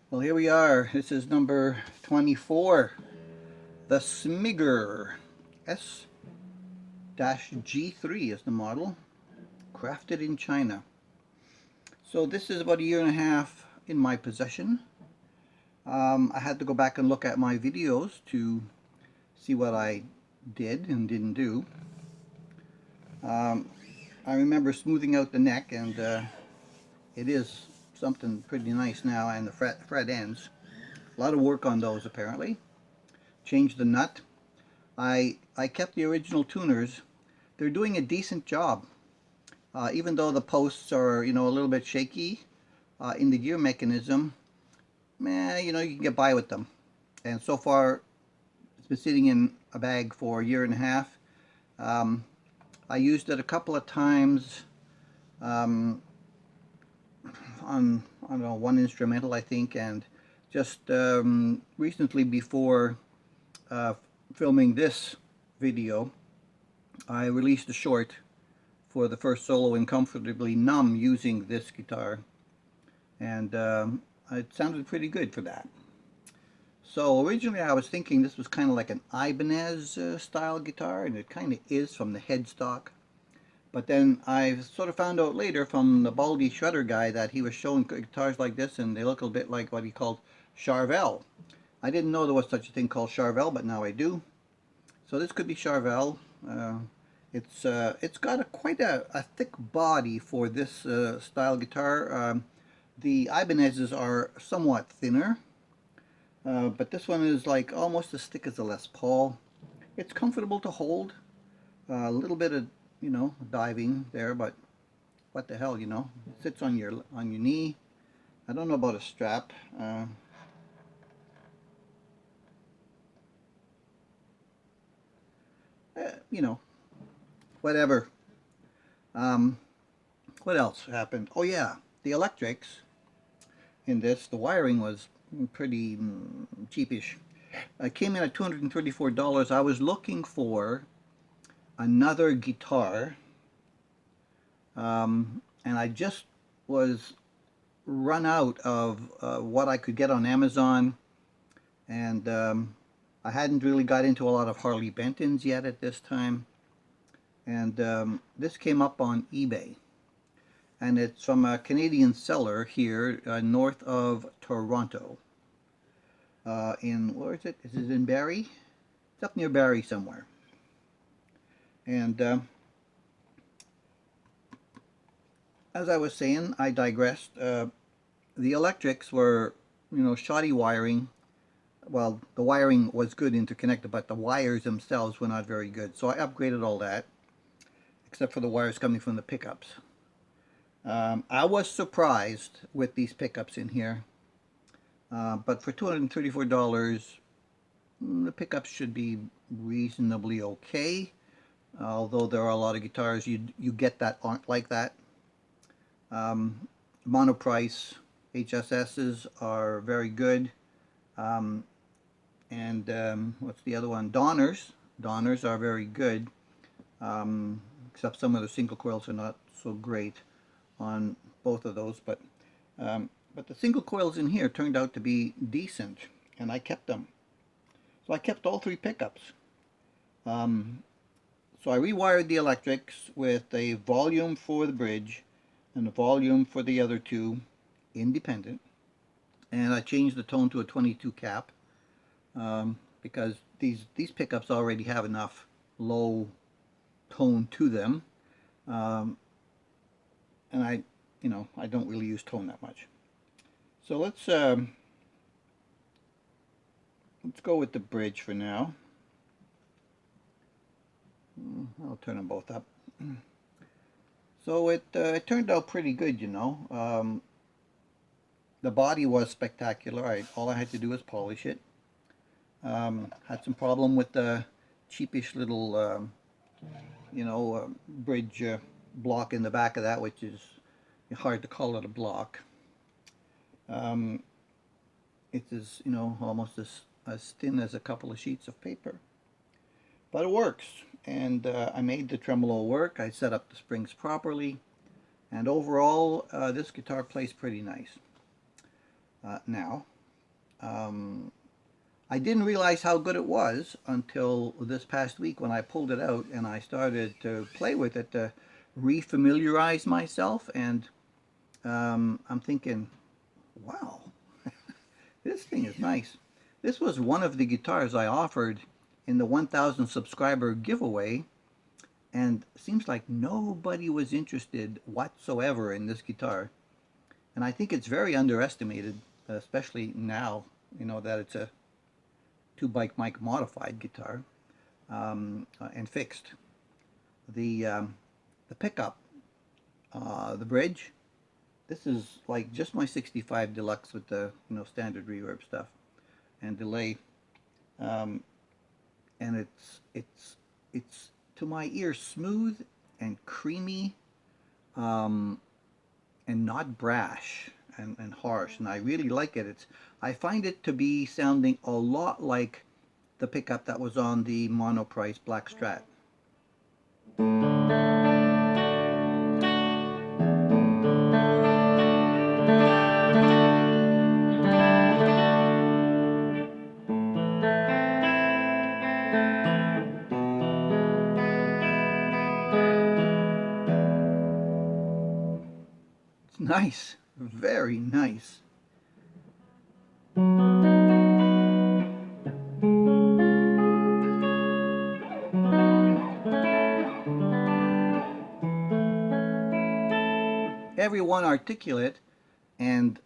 Well, here we are. This is number 24. The Smiger S-G3 is the model. Crafted in China. So this is about a year and a half in my possession. I had to go back and look at my videos to see what I did and didn't do. I remember smoothing out the neck, and it is something pretty nice now, and the fret ends. A lot of work on those apparently. Changed the nut. I kept the original tuners. They're doing a decent job. Even though the posts are, a little bit shaky in the gear mechanism, you can get by with them. And so far, it's been sitting in a bag for a year and a half. I used it a couple of times on, I don't know, one instrumental, I think, and just recently before filming this video, I released a short for the first solo in Comfortably Numb using this guitar, and it sounded pretty good for that. So originally I was thinking this was kind of like an Ibanez style guitar, and it kind of is from the headstock. But then I sort of found out later from the Baldy Shredder guy that he was showing guitars like this, and they look a bit like what he called Charvel. I didn't know there was such a thing called Charvel, but now I do. So this could be Charvel. It's got quite a thick body for this style guitar. The Ibanez's are somewhat thinner, but this one is like almost as thick as a Les Paul. It's comfortable to hold. A little bit of diving there, but what the hell, it sits on your knee. I don't know about a strap. Whatever. Um, what else happened? Oh yeah, the electrics in this, the wiring was pretty cheapish. It came in at $234. I was looking for another guitar, and I just was run out of what I could get on Amazon, and I hadn't really got into a lot of Harley Bentons yet at this time, and this came up on eBay, and it's from a Canadian seller here north of Toronto. Where is it? Is it in Barrie? It's up near Barrie somewhere. And as I was saying, I digressed. The electrics were, shoddy wiring. Well, the wiring was good interconnected, but the wires themselves were not very good. So I upgraded all that, except for the wires coming from the pickups. I was surprised with these pickups in here, but for $234, the pickups should be reasonably okay. Although there are a lot of guitars you get that aren't like that. Monoprice HSSs are very good. What's the other one? Donners. Donners are very good, except some of the single coils are not so great on both of those. But the single coils in here turned out to be decent, and I kept them. So I kept all three pickups. So I rewired the electrics with a volume for the bridge and a volume for the other two, independent. And I changed the tone to a 22 cap because these pickups already have enough low tone to them, and I don't really use tone that much. So let's go with the bridge for now. I'll turn them both up. So it turned out pretty good, The body was spectacular. All I had to do was polish it. Had some problem with the cheapish little, bridge block in the back of that, which is hard to call it a block. It is, almost as thin as a couple of sheets of paper. But it works, and I made the tremolo work. I set up the springs properly, and overall this guitar plays pretty nice. Now I didn't realize how good it was until this past week when I pulled it out and I started to play with it to refamiliarize myself. And I'm thinking, wow, this thing is nice. This was one of the guitars I offered in the 1,000 subscriber giveaway, and it seems like nobody was interested whatsoever in this guitar. And I think it's very underestimated, especially now, that it's a two-bike mic modified guitar and fixed. The pickup, the bridge, this is like just my 65 Deluxe with the standard reverb stuff and delay, and it's to my ear smooth and creamy, and not brash and harsh, and I really like it. I find it to be sounding a lot like the pickup that was on the Monoprice Black Strat. It's nice, very nice. Everyone articulate and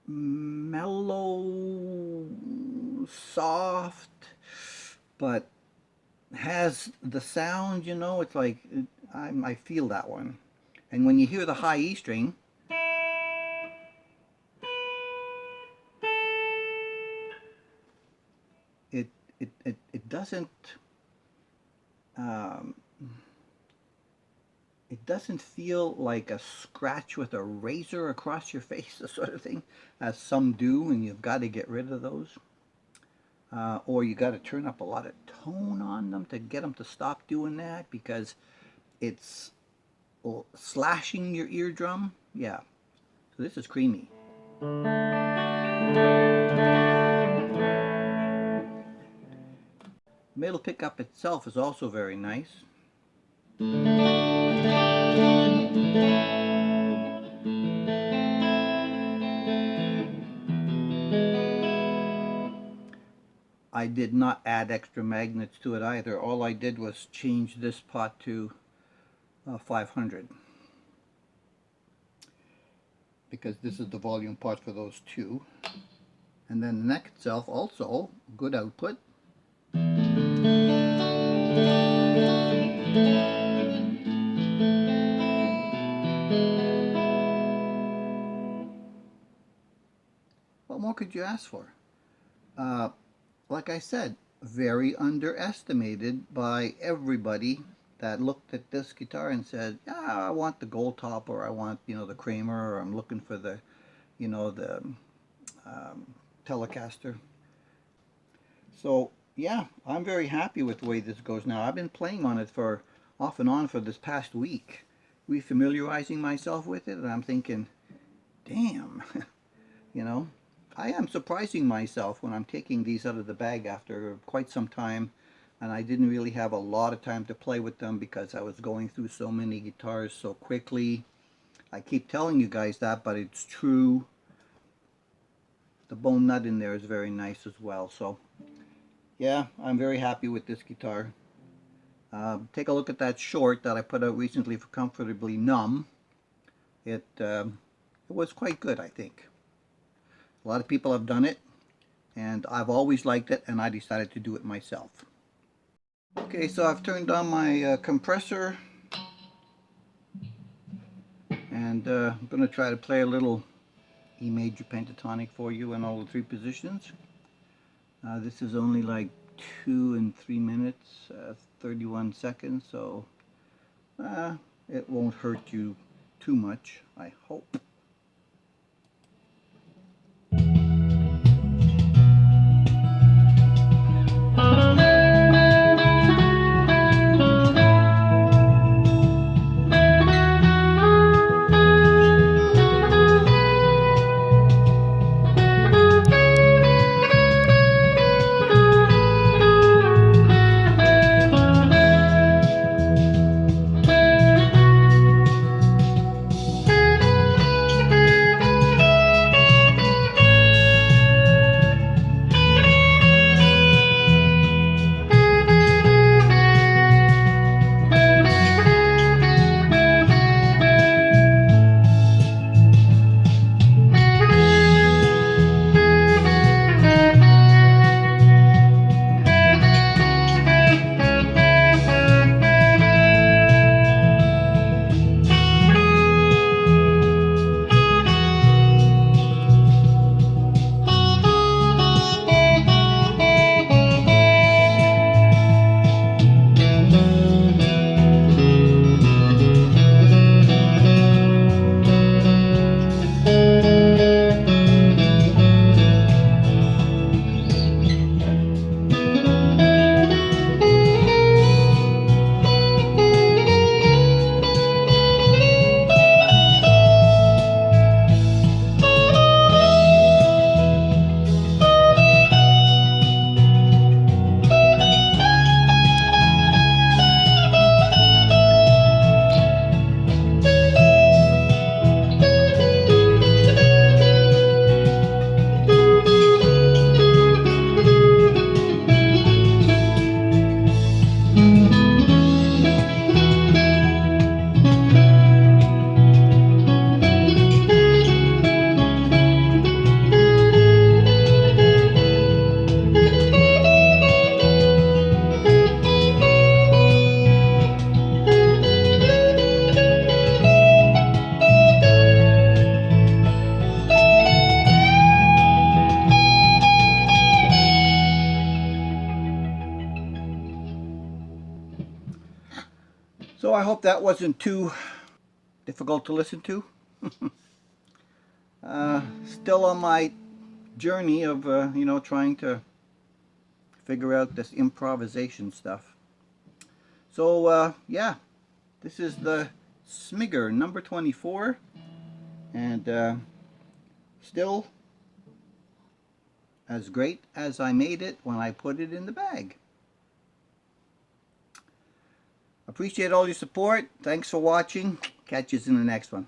mellow, soft, but has the sound, it's like, I feel that one. And when you hear the high E string, it doesn't, it doesn't feel like a scratch with a razor across your face, the sort of thing, as some do, and you've got to get rid of those. Or you got to turn up a lot of tone on them to get them to stop doing that, because it's slashing your eardrum. Yeah, so this is creamy. Middle pickup itself is also very nice. I did not add extra magnets to it either. All I did was change this pot to 500, because this is the volume pot for those two. And then the neck itself also good output. What more could you ask for? Like I said, very underestimated by everybody that looked at this guitar and said, I want the gold top, or I want, the Kramer, or I'm looking for the, the Telecaster. So yeah, I'm very happy with the way this goes now. I've been playing on it for off and on for this past week, refamiliarizing myself with it, and I'm thinking, damn, I am surprising myself when I'm taking these out of the bag after quite some time, and I didn't really have a lot of time to play with them because I was going through so many guitars so quickly. I keep telling you guys that, but it's true. The bone nut in there is very nice as well. So yeah, I'm very happy with this guitar. Take a look at that short that I put out recently for Comfortably Numb. It was quite good, I think. A lot of people have done it, and I've always liked it, and I decided to do it myself. Okay, so I've turned on my compressor, and I'm going to try to play a little E major pentatonic for you in all the three positions. This is only like 2 and 3 minutes, 31 seconds, so it won't hurt you too much, I hope. So I hope that wasn't too difficult to listen to. Still on my journey of, you know, trying to figure out this improvisation stuff. So, yeah, this is the Smiger number 24, and still as great as I made it when I put it in the bag. Appreciate all your support. Thanks for watching. Catch you in the next one.